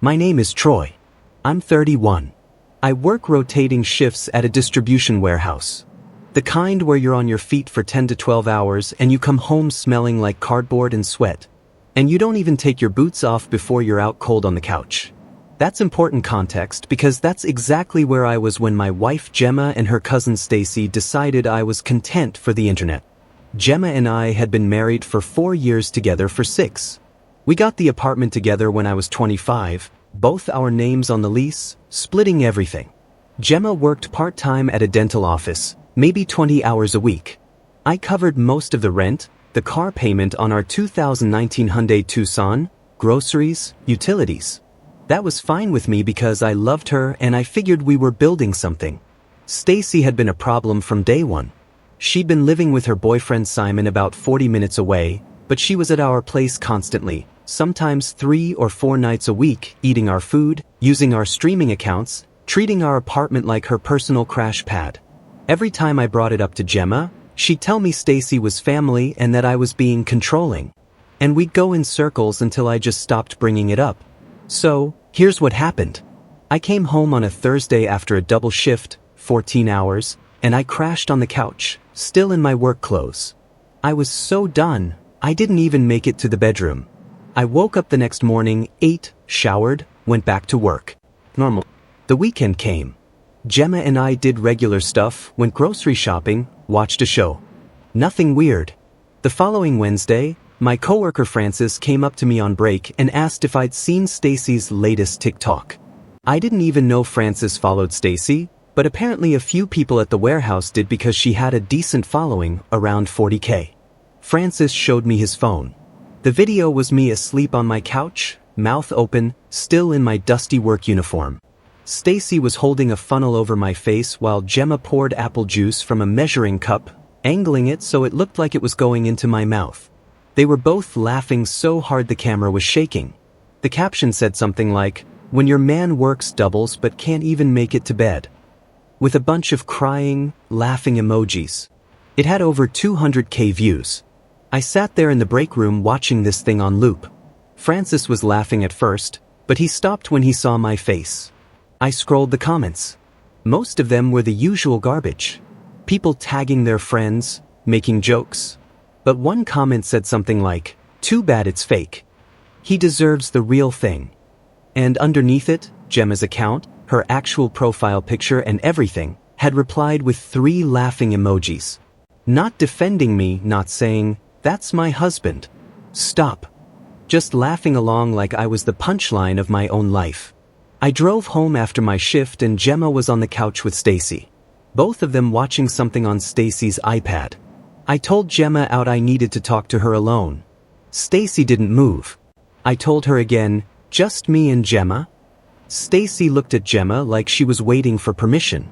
My name is Troy. I'm 31. I work rotating shifts at a distribution warehouse. The kind where you're on your feet for 10 to 12 hours and you come home smelling like cardboard and sweat. And you don't even take your boots off before you're out cold on the couch. That's important context because that's exactly where I was when my wife Gemma and her cousin Stacy decided I was content for the internet. Gemma and I had been married for 4 years together for 6. We got the apartment together when I was 25, both our names on the lease, splitting everything. Gemma worked part-time at a dental office, maybe 20 hours a week. I covered most of the rent, the car payment on our 2019 Hyundai Tucson, groceries, utilities. That was fine with me because I loved her and I figured we were building something. Stacy had been a problem from day one. She'd been living with her boyfriend Simon about 40 minutes away, but she was at our place constantly, sometimes 3 or 4 nights a week, eating our food, using our streaming accounts, treating our apartment like her personal crash pad. Every time I brought it up to Gemma, she'd tell me Stacy was family and that I was being controlling. And we'd go in circles until I just stopped bringing it up. So, here's what happened. I came home on a Thursday after a double shift, 14 hours, and I crashed on the couch, still in my work clothes. I was so done, I didn't even make it to the bedroom. I woke up the next morning, ate, showered, went back to work. Normal. The weekend came. Gemma and I did regular stuff, went grocery shopping, watched a show. Nothing weird. The following Wednesday, my coworker Francis came up to me on break and asked if I'd seen Stacy's latest TikTok. I didn't even know Francis followed Stacy, but apparently a few people at the warehouse did because she had a decent following, around 40K. Francis showed me his phone. The video was me asleep on my couch, mouth open, still in my dusty work uniform. Stacy was holding a funnel over my face while Gemma poured apple juice from a measuring cup, angling it so it looked like it was going into my mouth. They were both laughing so hard the camera was shaking. The caption said something like, "When your man works doubles but can't even make it to bed," with a bunch of crying, laughing emojis. It had over 200K views. I sat there in the break room watching this thing on loop. Francis was laughing at first, but he stopped when he saw my face. I scrolled the comments. Most of them were the usual garbage. People tagging their friends, making jokes. But one comment said something like, "Too bad it's fake. He deserves the real thing." And underneath it, Gemma's account, her actual profile picture and everything, had replied with 3 laughing emojis. Not defending me, not saying, "That's my husband. Stop." Just laughing along like I was the punchline of my own life. I drove home after my shift and Gemma was on the couch with Stacy. Both of them watching something on Stacy's iPad. I told Gemma out I needed to talk to her alone. Stacy didn't move. I told her again, "Just me and Gemma?" Stacy looked at Gemma like she was waiting for permission.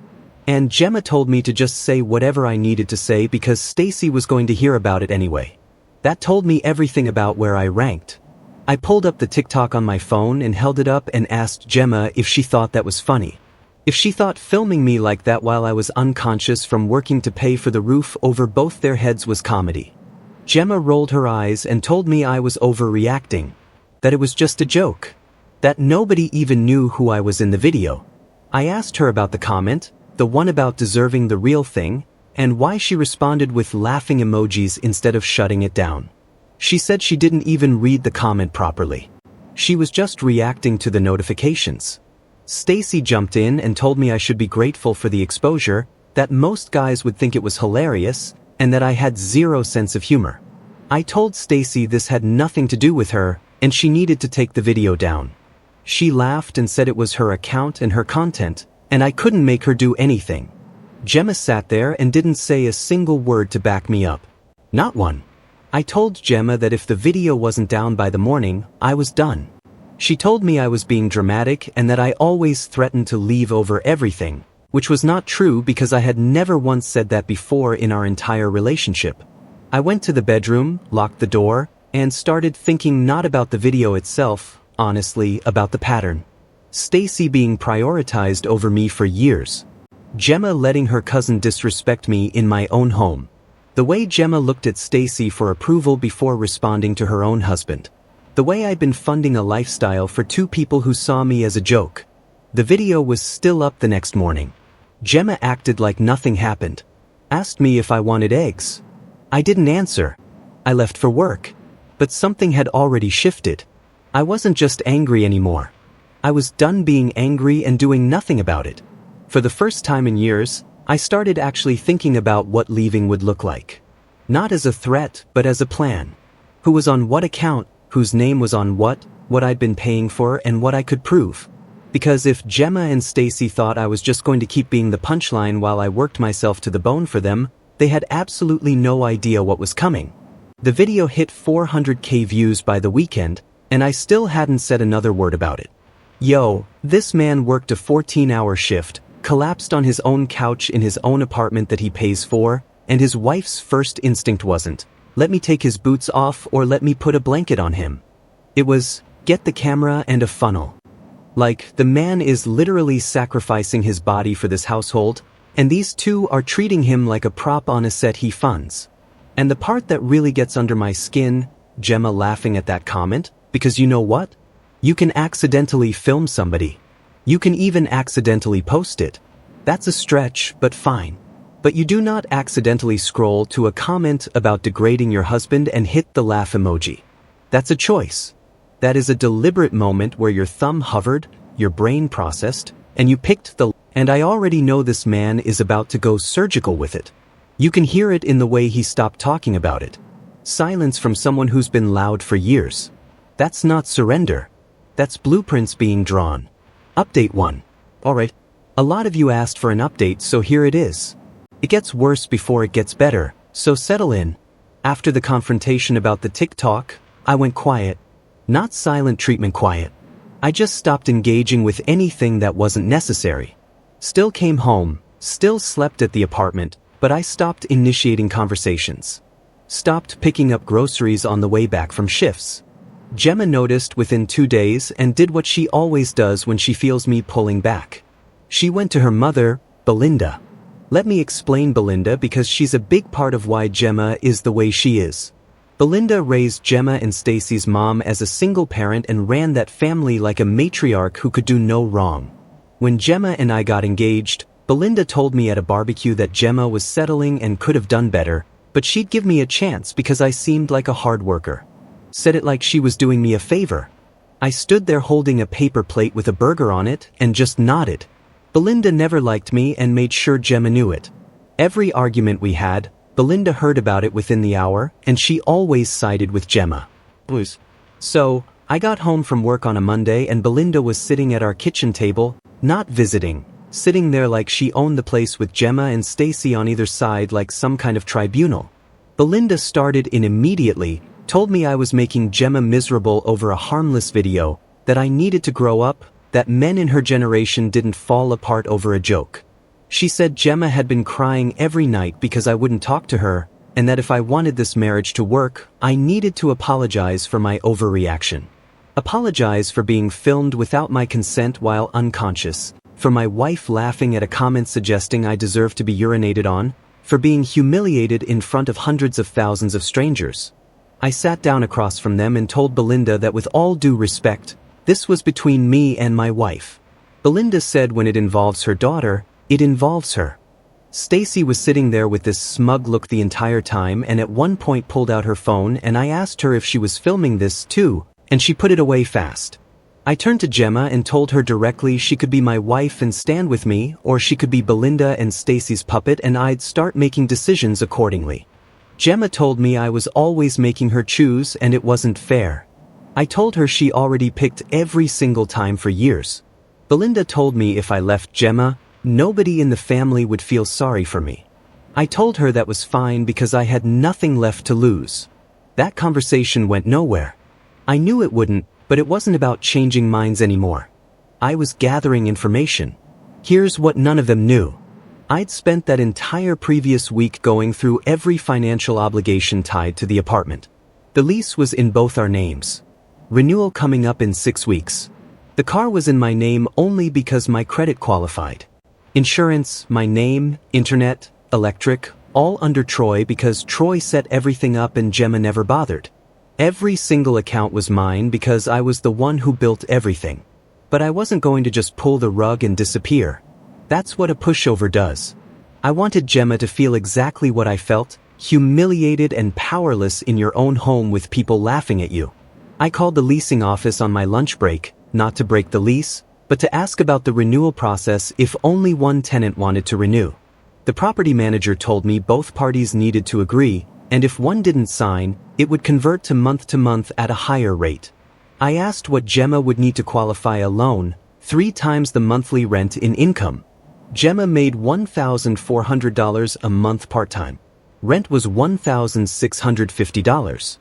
And Gemma told me to just say whatever I needed to say because Stacy was going to hear about it anyway. That told me everything about where I ranked. I pulled up the TikTok on my phone and held it up and asked Gemma if she thought that was funny. If she thought filming me like that while I was unconscious from working to pay for the roof over both their heads was comedy. Gemma rolled her eyes and told me I was overreacting. That it was just a joke. That nobody even knew who I was in the video. I asked her about the comment, the one about deserving the real thing, and why she responded with laughing emojis instead of shutting it down. She said she didn't even read the comment properly. She was just reacting to the notifications. Stacy jumped in and told me I should be grateful for the exposure, that most guys would think it was hilarious, and that I had 0 sense of humor. I told Stacy this had nothing to do with her, and she needed to take the video down. She laughed and said it was her account and her content, and I couldn't make her do anything. Gemma sat there and didn't say a single word to back me up. Not one. I told Gemma that if the video wasn't down by the morning, I was done. She told me I was being dramatic and that I always threatened to leave over everything, which was not true because I had never once said that before in our entire relationship. I went to the bedroom, locked the door, and started thinking not about the video itself, honestly, about the pattern. Stacy being prioritized over me for years. Gemma letting her cousin disrespect me in my own home. The way Gemma looked at Stacy for approval before responding to her own husband. The way I'd been funding a lifestyle for two people who saw me as a joke. The video was still up the next morning. Gemma acted like nothing happened. Asked me if I wanted eggs. I didn't answer. I left for work. But something had already shifted. I wasn't just angry anymore. I was done being angry and doing nothing about it. For the first time in years, I started actually thinking about what leaving would look like. Not as a threat, but as a plan. Who was on what account, whose name was on what I'd been paying for, and what I could prove. Because if Gemma and Stacy thought I was just going to keep being the punchline while I worked myself to the bone for them, they had absolutely no idea what was coming. The video hit 400k views by the weekend, and I still hadn't said another word about it. Yo, this man worked a 14-hour shift, collapsed on his own couch in his own apartment that he pays for, and his wife's first instinct wasn't, let me take his boots off or let me put a blanket on him. It was, get the camera and a funnel. Like, the man is literally sacrificing his body for this household, and these two are treating him like a prop on a set he funds. And the part that really gets under my skin, Gemma laughing at that comment, because you know what? You can accidentally film somebody. You can even accidentally post it. That's a stretch, but fine. But you do not accidentally scroll to a comment about degrading your husband and hit the laugh emoji. That's a choice. That is a deliberate moment where your thumb hovered, your brain processed, and you picked the... And I already know this man is about to go surgical with it. You can hear it in the way he stopped talking about it. Silence from someone who's been loud for years. That's not surrender. That's blueprints being drawn. Update 1. Alright. A lot of you asked for an update, so here it is. It gets worse before it gets better, so settle in. After the confrontation about the TikTok, I went quiet. Not silent treatment quiet. I just stopped engaging with anything that wasn't necessary. Still came home, still slept at the apartment, but I stopped initiating conversations. Stopped picking up groceries on the way back from shifts. Gemma noticed within 2 days and did what she always does when she feels me pulling back. She went to her mother, Belinda. Let me explain Belinda because she's a big part of why Gemma is the way she is. Belinda raised Gemma and Stacy's mom as a single parent and ran that family like a matriarch who could do no wrong. When Gemma and I got engaged, Belinda told me at a barbecue that Gemma was settling and could have done better, but she'd give me a chance because I seemed like a hard worker. Said it like she was doing me a favor. I stood there holding a paper plate with a burger on it and just nodded. Belinda never liked me and made sure Gemma knew it. Every argument we had, Belinda heard about it within the hour, and she always sided with Gemma. So, I got home from work on a Monday and Belinda was sitting at our kitchen table, not visiting, sitting there like she owned the place with Gemma and Stacy on either side like some kind of tribunal. Belinda started in immediately, told me I was making Gemma miserable over a harmless video, that I needed to grow up, that men in her generation didn't fall apart over a joke. She said Gemma had been crying every night because I wouldn't talk to her, and that if I wanted this marriage to work, I needed to apologize for my overreaction. Apologize for being filmed without my consent while unconscious, for my wife laughing at a comment suggesting I deserve to be urinated on, for being humiliated in front of hundreds of thousands of strangers. I sat down across from them and told Belinda that with all due respect, this was between me and my wife. Belinda said when it involves her daughter, it involves her. Stacy was sitting there with this smug look the entire time and at one point pulled out her phone and I asked her if she was filming this too, and she put it away fast. I turned to Gemma and told her directly she could be my wife and stand with me, or she could be Belinda and Stacy's puppet and I'd start making decisions accordingly. Gemma told me I was always making her choose and it wasn't fair. I told her she already picked every single time for years. Belinda told me if I left Gemma, nobody in the family would feel sorry for me. I told her that was fine because I had nothing left to lose. That conversation went nowhere. I knew it wouldn't, but it wasn't about changing minds anymore. I was gathering information. Here's what none of them knew. I'd spent that entire previous week going through every financial obligation tied to the apartment. The lease was in both our names. Renewal coming up in 6 weeks. The car was in my name only because my credit qualified. Insurance, my name, internet, electric, all under Troy because Troy set everything up and Gemma never bothered. Every single account was mine because I was the one who built everything. But I wasn't going to just pull the rug and disappear. That's what a pushover does. I wanted Gemma to feel exactly what I felt, humiliated and powerless in your own home with people laughing at you. I called the leasing office on my lunch break, not to break the lease, but to ask about the renewal process if only one tenant wanted to renew. The property manager told me both parties needed to agree, and if one didn't sign, it would convert to month at a higher rate. I asked what Gemma would need to qualify a loan, 3 times the monthly rent in income. Gemma made $1,400 a month part-time. Rent was $1,650.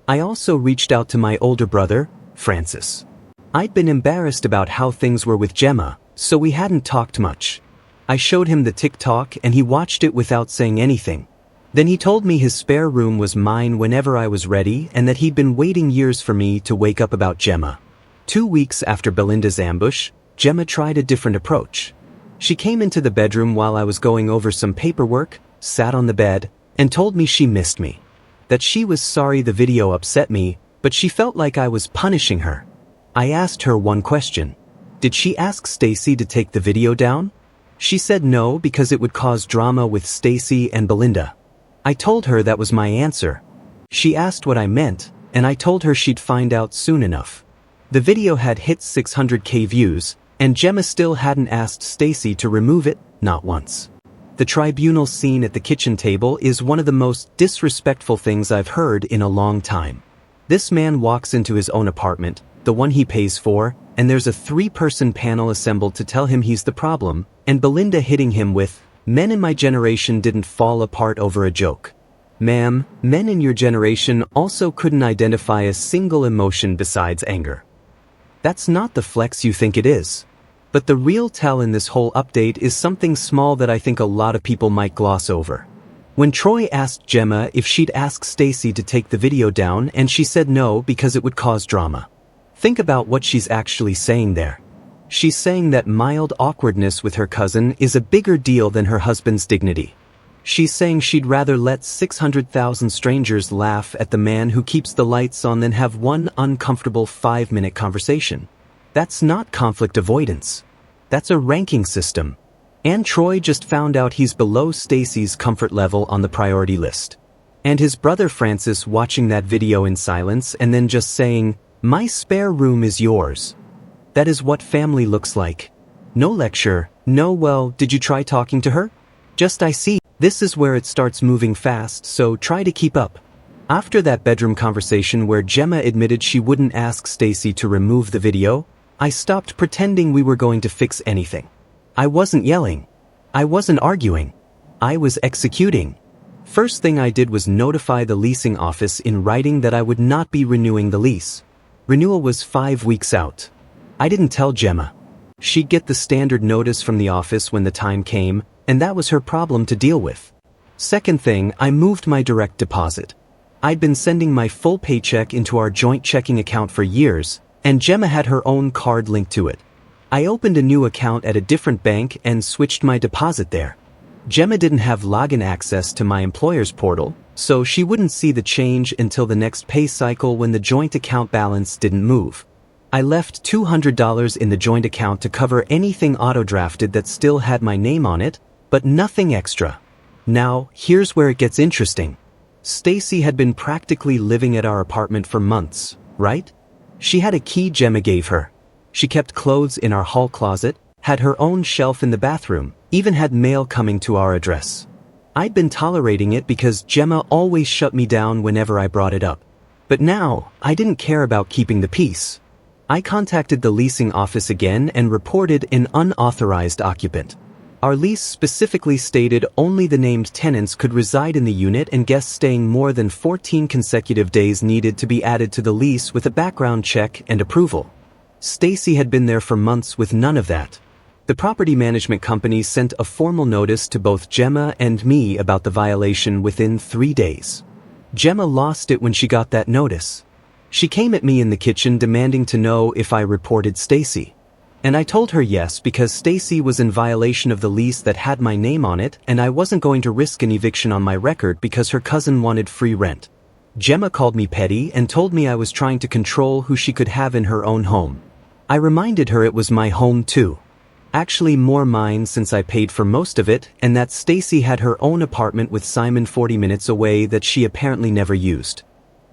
I also reached out to my older brother, Francis. I'd been embarrassed about how things were with Gemma, so we hadn't talked much. I showed him the TikTok and he watched it without saying anything. Then he told me his spare room was mine whenever I was ready and that he'd been waiting years for me to wake up about Gemma. 2 weeks after Belinda's ambush, Gemma tried a different approach. She came into the bedroom while I was going over some paperwork, sat on the bed, and told me she missed me. That she was sorry the video upset me, but she felt like I was punishing her. I asked her one question. Did she ask Stacy to take the video down? She said no because it would cause drama with Stacy and Belinda. I told her that was my answer. She asked what I meant, and I told her she'd find out soon enough. The video had hit 600K views, and Gemma still hadn't asked Stacy to remove it, not once. The tribunal scene at the kitchen table is one of the most disrespectful things I've heard in a long time. This man walks into his own apartment, the one he pays for, and there's a 3-person panel assembled to tell him he's the problem, and Belinda hitting him with, "Men in my generation didn't fall apart over a joke." Ma'am, men in your generation also couldn't identify a single emotion besides anger. That's not the flex you think it is. But the real tell in this whole update is something small that I think a lot of people might gloss over. When Troy asked Gemma if she'd ask Stacy to take the video down and she said no because it would cause drama. Think about what she's actually saying there. She's saying that mild awkwardness with her cousin is a bigger deal than her husband's dignity. She's saying she'd rather let 600,000 strangers laugh at the man who keeps the lights on than have one uncomfortable 5-minute conversation. That's not conflict avoidance. That's a ranking system. And Troy just found out he's below Stacy's comfort level on the priority list. And his brother Francis watching that video in silence and then just saying, "My spare room is yours." That is what family looks like. No lecture, no "well, did you try talking to her?" Just "I see." This is where it starts moving fast, so try to keep up. After that bedroom conversation where Gemma admitted she wouldn't ask Stacy to remove the video, I stopped pretending we were going to fix anything. I wasn't yelling. I wasn't arguing. I was executing. First thing I did was notify the leasing office in writing that I would not be renewing the lease. Renewal was 5 weeks out. I didn't tell Gemma. She'd get the standard notice from the office when the time came, and that was her problem to deal with. Second thing, I moved my direct deposit. I'd been sending my full paycheck into our joint checking account for years, and Gemma had her own card linked to it. I opened a new account at a different bank and switched my deposit there. Gemma didn't have login access to my employer's portal, so she wouldn't see the change until the next pay cycle when the joint account balance didn't move. I left $200 in the joint account to cover anything auto-drafted that still had my name on it, but nothing extra. Now, here's where it gets interesting. Stacy had been practically living at our apartment for months, right? She had a key Gemma gave her. She kept clothes in our hall closet, had her own shelf in the bathroom, even had mail coming to our address. I'd been tolerating it because Gemma always shut me down whenever I brought it up. But now, I didn't care about keeping the peace. I contacted the leasing office again and reported an unauthorized occupant. Our lease specifically stated only the named tenants could reside in the unit and guests staying more than 14 consecutive days needed to be added to the lease with a background check and approval. Stacy had been there for months with none of that. The property management company sent a formal notice to both Gemma and me about the violation within 3 days. Gemma lost it when she got that notice. She came at me in the kitchen demanding to know if I reported Stacy. And I told her yes because Stacy was in violation of the lease that had my name on it and I wasn't going to risk an eviction on my record because her cousin wanted free rent. Gemma called me petty and told me I was trying to control who she could have in her own home. I reminded her it was my home too. Actually more mine since I paid for most of it, and that Stacy had her own apartment with Simon 40 minutes away that she apparently never used.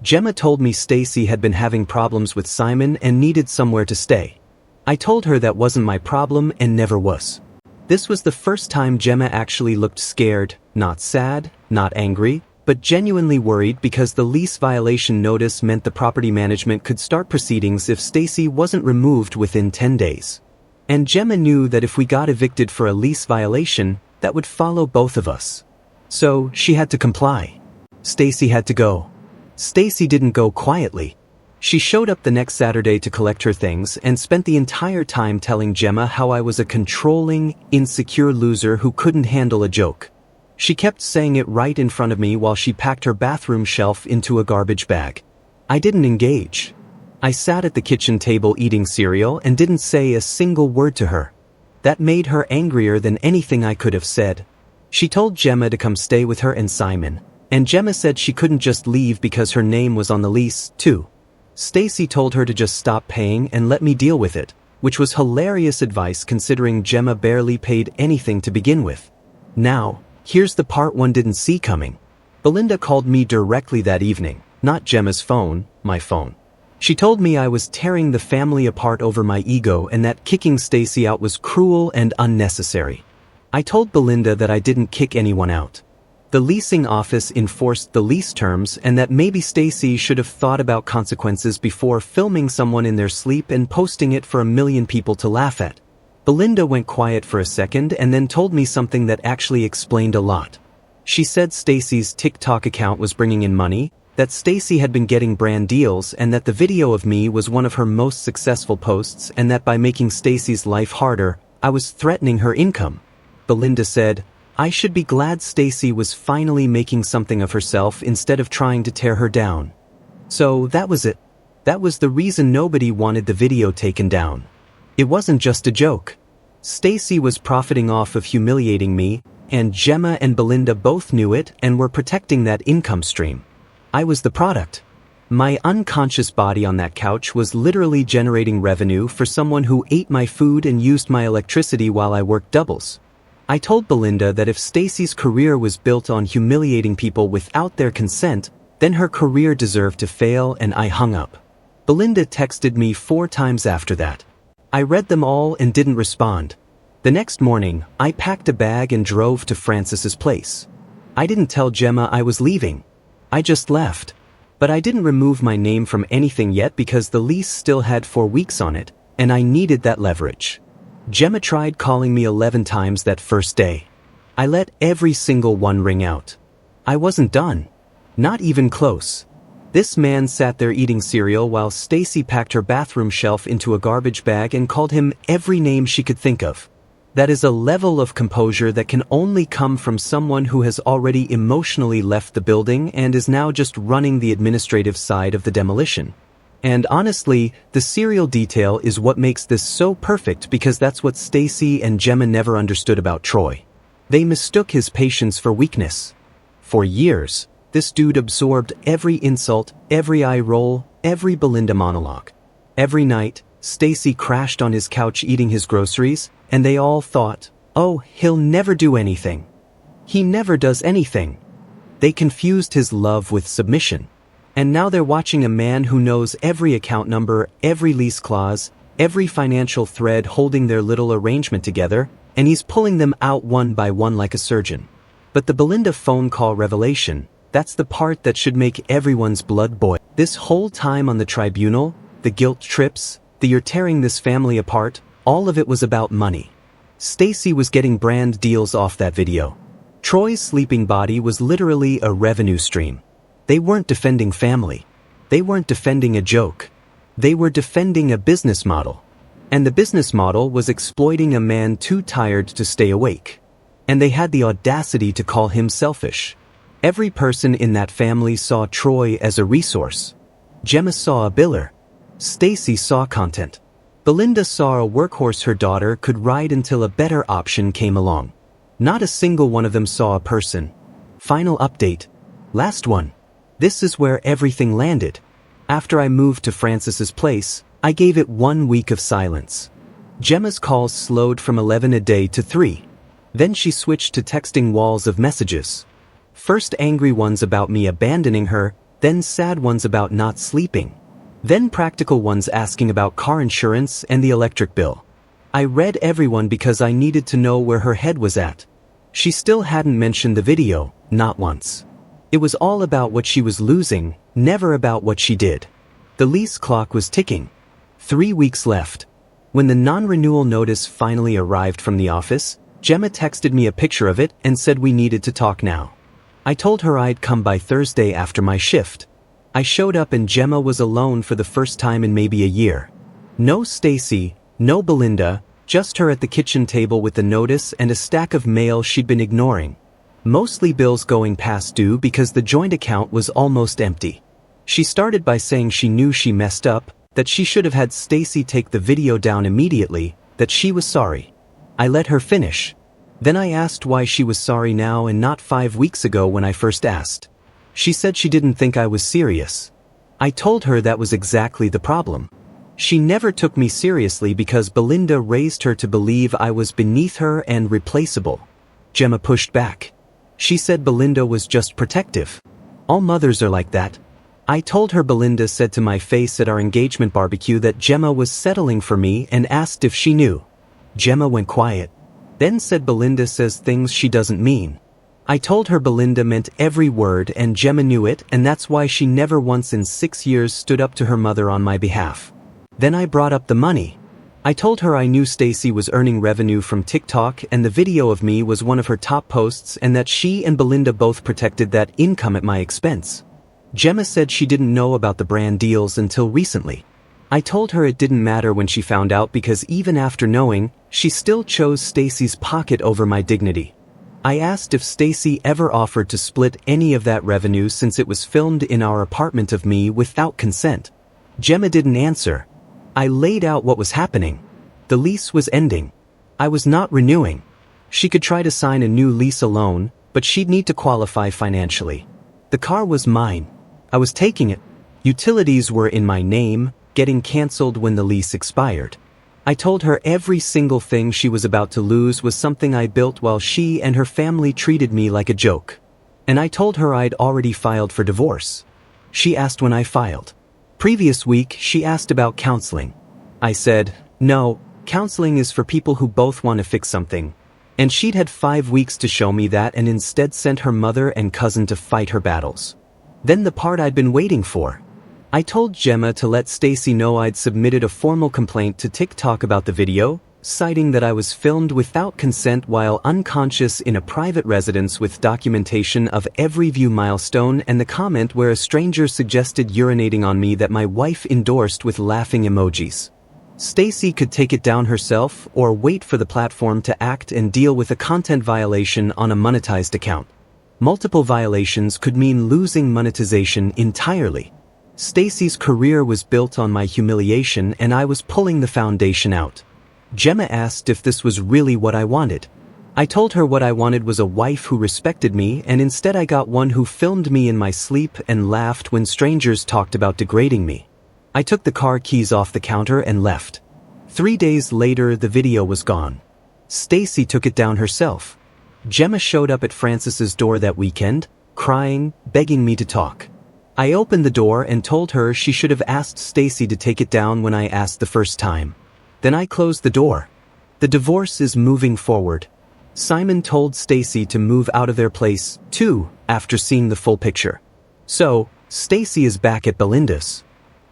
Gemma told me Stacy had been having problems with Simon and needed somewhere to stay. I told her that wasn't my problem and never was. This was the first time Gemma actually looked scared, not sad, not angry, but genuinely worried because the lease violation notice meant the property management could start proceedings if Stacy wasn't removed within 10 days. And Gemma knew that if we got evicted for a lease violation, that would follow both of us. So, she had to comply. Stacy had to go. Stacy didn't go quietly. She showed up the next Saturday to collect her things and spent the entire time telling Gemma how I was a controlling, insecure loser who couldn't handle a joke. She kept saying it right in front of me while she packed her bathroom shelf into a garbage bag. I didn't engage. I sat at the kitchen table eating cereal and didn't say a single word to her. That made her angrier than anything I could have said. She told Gemma to come stay with her and Simon, and Gemma said she couldn't just leave because her name was on the lease, too. Stacy told her to just stop paying and let me deal with it, which was hilarious advice considering Gemma barely paid anything to begin with. Now, here's the part one didn't see coming. Belinda called me directly that evening, not Gemma's phone, my phone. She told me I was tearing the family apart over my ego and that kicking Stacy out was cruel and unnecessary. I told Belinda that I didn't kick anyone out. The leasing office enforced the lease terms and that maybe Stacy should have thought about consequences before filming someone in their sleep and posting it for 1 million people to laugh at. Belinda went quiet for a second and then told me something that actually explained a lot. She said Stacy's TikTok account was bringing in money, that Stacy had been getting brand deals and that the video of me was one of her most successful posts and that by making Stacy's life harder, I was threatening her income. Belinda said, I should be glad Stacy was finally making something of herself instead of trying to tear her down. So that was it. That was the reason nobody wanted the video taken down. It wasn't just a joke. Stacy was profiting off of humiliating me, and Gemma and Belinda both knew it and were protecting that income stream. I was the product. My unconscious body on that couch was literally generating revenue for someone who ate my food and used my electricity while I worked doubles. I told Belinda that if Stacy's career was built on humiliating people without their consent, then her career deserved to fail, and I hung up. Belinda texted me 4 times after that. I read them all and didn't respond. The next morning, I packed a bag and drove to Francis's place. I didn't tell Gemma I was leaving. I just left. But I didn't remove my name from anything yet because the lease still had 4 weeks on it, and I needed that leverage. Gemma tried calling me 11 times that first day. I let every single one ring out. I wasn't done. Not even close. This man sat there eating cereal while Stacy packed her bathroom shelf into a garbage bag and called him every name she could think of. That is a level of composure that can only come from someone who has already emotionally left the building and is now just running the administrative side of the demolition. And honestly, the cereal detail is what makes this so perfect because that's what Stacy and Gemma never understood about Troy. They mistook his patience for weakness. For years, this dude absorbed every insult, every eye roll, every Belinda monologue. Every night, Stacy crashed on his couch eating his groceries, and they all thought, oh, he'll never do anything. He never does anything. They confused his love with submission. And now they're watching a man who knows every account number, every lease clause, every financial thread holding their little arrangement together, and he's pulling them out one by one like a surgeon. But the Belinda phone call revelation, that's the part that should make everyone's blood boil. This whole time on the tribunal, the guilt trips, the you're tearing this family apart, all of it was about money. Stacy was getting brand deals off that video. Troy's sleeping body was literally a revenue stream. They weren't defending family. They weren't defending a joke. They were defending a business model. And the business model was exploiting a man too tired to stay awake. And they had the audacity to call him selfish. Every person in that family saw Troy as a resource. Gemma saw a biller. Stacy saw content. Belinda saw a workhorse her daughter could ride until a better option came along. Not a single one of them saw a person. Final update. Last one. This is where everything landed. After I moved to Francis's place, I gave it 1 week of silence. Gemma's calls slowed from 11 a day to 3. Then she switched to texting walls of messages. First angry ones about me abandoning her, then sad ones about not sleeping. Then practical ones asking about car insurance and the electric bill. I read everyone because I needed to know where her head was at. She still hadn't mentioned the video, not once. It was all about what she was losing, never about what she did. The lease clock was ticking. 3 weeks left. When the non-renewal notice finally arrived from the office, Gemma texted me a picture of it and said we needed to talk now. I told her I'd come by Thursday after my shift. I showed up and Gemma was alone for the first time in maybe a year. No Stacy, no Belinda, just her at the kitchen table with the notice and a stack of mail she'd been ignoring. Mostly bills going past due because the joint account was almost empty. She started by saying she knew she messed up, that she should have had Stacy take the video down immediately, that she was sorry. I let her finish. Then I asked why she was sorry now and not 5 weeks ago when I first asked. She said she didn't think I was serious. I told her that was exactly the problem. She never took me seriously because Belinda raised her to believe I was beneath her and replaceable. Gemma pushed back. She said Belinda was just protective. All mothers are like that. I told her Belinda said to my face at our engagement barbecue that Gemma was settling for me and asked if she knew. Gemma went quiet. Then said Belinda says things she doesn't mean. I told her Belinda meant every word and Gemma knew it, and that's why she never once in 6 years stood up to her mother on my behalf. Then I brought up the money. I told her I knew Stacy was earning revenue from TikTok and the video of me was one of her top posts and that she and Belinda both protected that income at my expense. Gemma said she didn't know about the brand deals until recently. I told her it didn't matter when she found out because even after knowing, she still chose Stacy's pocket over my dignity. I asked if Stacy ever offered to split any of that revenue since it was filmed in our apartment of me without consent. Gemma didn't answer. I laid out what was happening. The lease was ending. I was not renewing. She could try to sign a new lease alone, but she'd need to qualify financially. The car was mine. I was taking it. Utilities were in my name, getting canceled when the lease expired. I told her every single thing she was about to lose was something I built while she and her family treated me like a joke. And I told her I'd already filed for divorce. She asked when I filed. Previous week, she asked about counseling. I said, no, counseling is for people who both want to fix something. And she'd had 5 weeks to show me that and instead sent her mother and cousin to fight her battles. Then the part I'd been waiting for. I told Gemma to let Stacy know I'd submitted a formal complaint to TikTok about the video, citing that I was filmed without consent while unconscious in a private residence with documentation of every view milestone and the comment where a stranger suggested urinating on me that my wife endorsed with laughing emojis. Stacy could take it down herself or wait for the platform to act and deal with a content violation on a monetized account. Multiple violations could mean losing monetization entirely. Stacy's career was built on my humiliation and I was pulling the foundation out. Gemma asked if this was really what I wanted. I told her what I wanted was a wife who respected me, and instead I got one who filmed me in my sleep and laughed when strangers talked about degrading me. I took the car keys off the counter and left. 3 days later, the video was gone. Stacy took it down herself. Gemma showed up at Francis's door that weekend, crying, begging me to talk. I opened the door and told her she should have asked Stacy to take it down when I asked the first time. Then I closed the door. The divorce is moving forward. Simon told Stacy to move out of their place, too, after seeing the full picture. So, Stacy is back at Belinda's.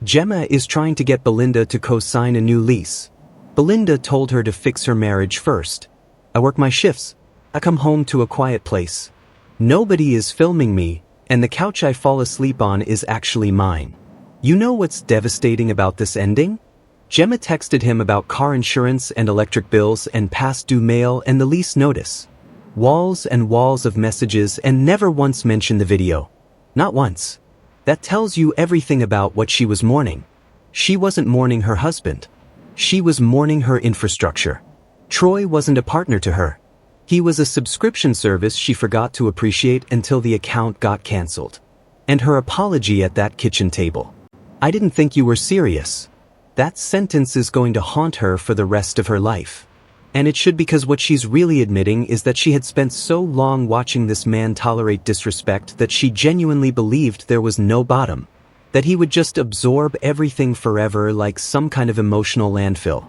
Gemma is trying to get Belinda to co-sign a new lease. Belinda told her to fix her marriage first. I work my shifts. I come home to a quiet place. Nobody is filming me, and the couch I fall asleep on is actually mine. You know what's devastating about this ending? Gemma texted him about car insurance and electric bills and past due mail and the lease notice. Walls and walls of messages and never once mentioned the video. Not once. That tells you everything about what she was mourning. She wasn't mourning her husband. She was mourning her infrastructure. Troy wasn't a partner to her. He was a subscription service she forgot to appreciate until the account got canceled. And her apology at that kitchen table. "I didn't think you were serious." That sentence is going to haunt her for the rest of her life. And it should, because what she's really admitting is that she had spent so long watching this man tolerate disrespect that she genuinely believed there was no bottom. That he would just absorb everything forever like some kind of emotional landfill.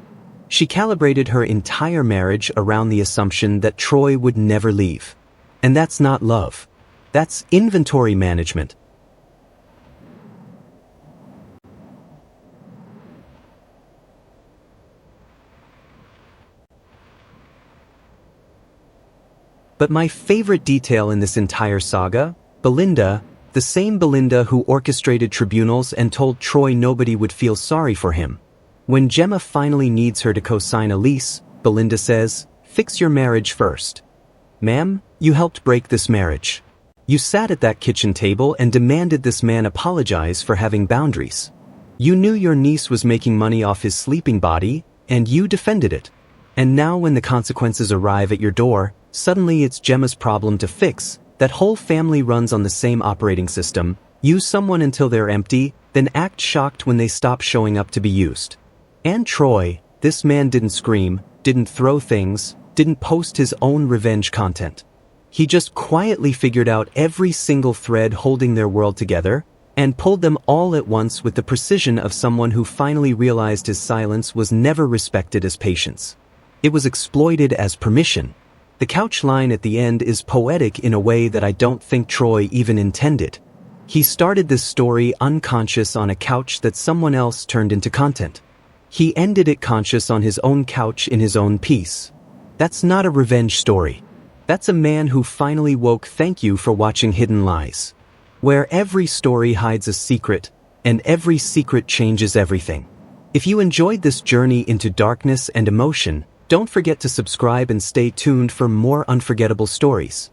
She calibrated her entire marriage around the assumption that Troy would never leave. And that's not love. That's inventory management. But my favorite detail in this entire saga, Belinda, the same Belinda who orchestrated tribunals and told Troy nobody would feel sorry for him. When Gemma finally needs her to co-sign a lease, Belinda says, "Fix your marriage first." Ma'am, you helped break this marriage. You sat at that kitchen table and demanded this man apologize for having boundaries. You knew your niece was making money off his sleeping body, and you defended it. And now when the consequences arrive at your door, suddenly it's Gemma's problem to fix. That whole family runs on the same operating system. Use someone until they're empty, then act shocked when they stop showing up to be used. And Troy, this man didn't scream, didn't throw things, didn't post his own revenge content. He just quietly figured out every single thread holding their world together, and pulled them all at once with the precision of someone who finally realized his silence was never respected as patience. It was exploited as permission. The couch line at the end is poetic in a way that I don't think Troy even intended. He started this story unconscious on a couch that someone else turned into content. He ended it conscious on his own couch in his own piece. That's not a revenge story. That's a man who finally woke. Thank you for watching Hidden Lies, where every story hides a secret, and every secret changes everything. If you enjoyed this journey into darkness and emotion, don't forget to subscribe and stay tuned for more unforgettable stories.